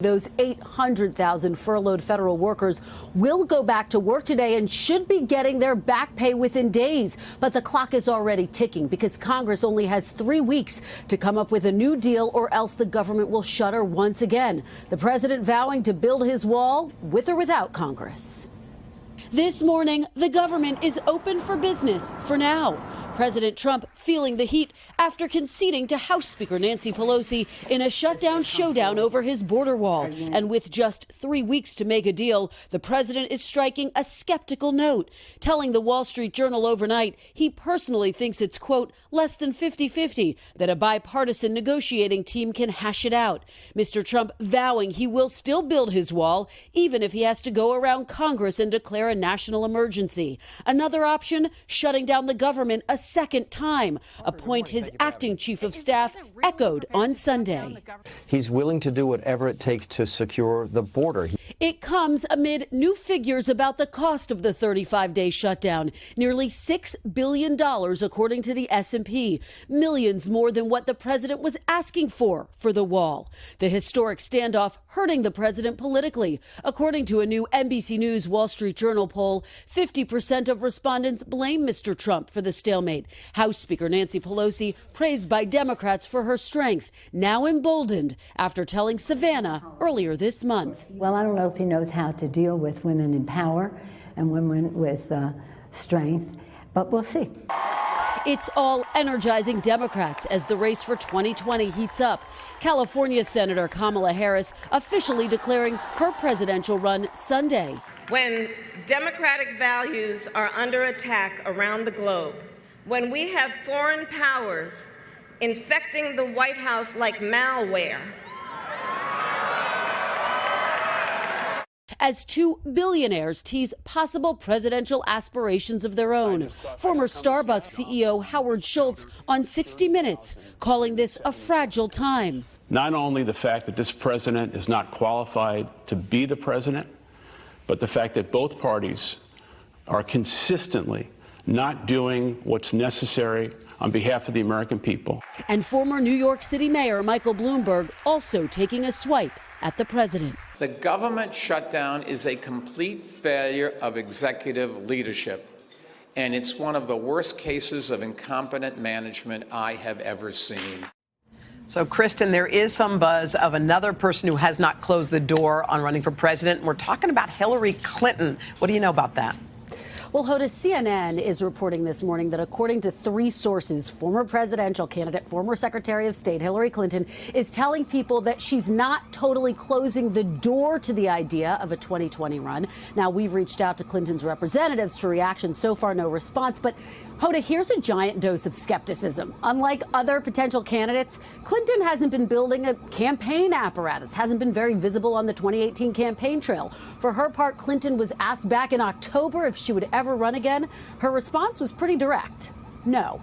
Those 800,000 furloughed federal workers will go back to work today and should be getting their back pay within days. But the clock is already ticking because Congress only has 3 weeks to come up with a new deal, or else the government will shutter once again. The president vowing to build his wall with or without Congress. This morning, the government is open for business for now. President Trump feeling the heat after conceding to House Speaker Nancy Pelosi in a showdown over his border wall. And with just 3 weeks to make a deal, the president is striking a skeptical note, telling the Wall Street Journal overnight he personally thinks it's, quote, less than 50-50 that a bipartisan negotiating team can hash it out. Mr. Trump vowing he will still build his wall, even if he has to go around Congress and declare a national emergency. Another option, shutting down the government a second time, a point his acting chief of staff echoed on Sunday. He's willing to do whatever it takes to secure the border. It comes amid new figures about the cost of the 35-day shutdown, nearly $6 billion, according to the S&P, millions more than what the president was asking for the wall. The historic standoff hurting the president politically. According to a new NBC News Wall Street Journal poll, 50% of respondents blame Mr. Trump for the stalemate. House Speaker Nancy Pelosi praised by Democrats for her strength, now emboldened after telling Savannah earlier this month. Well, I don't know if he knows how to deal with women in power and women with strength, but we'll see. It's all energizing Democrats as the race for 2020 heats up. California Senator Kamala Harris officially declaring her presidential run Sunday. When democratic values are under attack around the globe, when we have foreign powers infecting the White House like malware, as two billionaires tease possible presidential aspirations of their own. Former Starbucks CEO Howard Schultz on 60 Minutes calling this a fragile time. Not only the fact that this president is not qualified to be the president, but the fact that both parties are consistently not doing what's necessary on behalf of the American people. And former New York City Mayor Michael Bloomberg also taking a swipe at the president. The government shutdown is a complete failure of executive leadership, and it's one of the worst cases of incompetent management I have ever seen. So, Kristen, there is some buzz of another person who has not closed the door on running for president. We're talking about Hillary Clinton. What do you know about that? Well, Hoda, CNN is reporting this morning that according to 3 sources, former presidential candidate, former Secretary of State Hillary Clinton is telling people that she's not totally closing the door to the idea of a 2020 run. Now, we've reached out to Clinton's representatives for reaction. So far, no response. But Hoda, here's a giant dose of skepticism. Unlike other potential candidates, Clinton hasn't been building a campaign apparatus, hasn't been very visible on the 2018 campaign trail. For her part, Clinton was asked back in October if she would ever run again. Her response was pretty direct. No.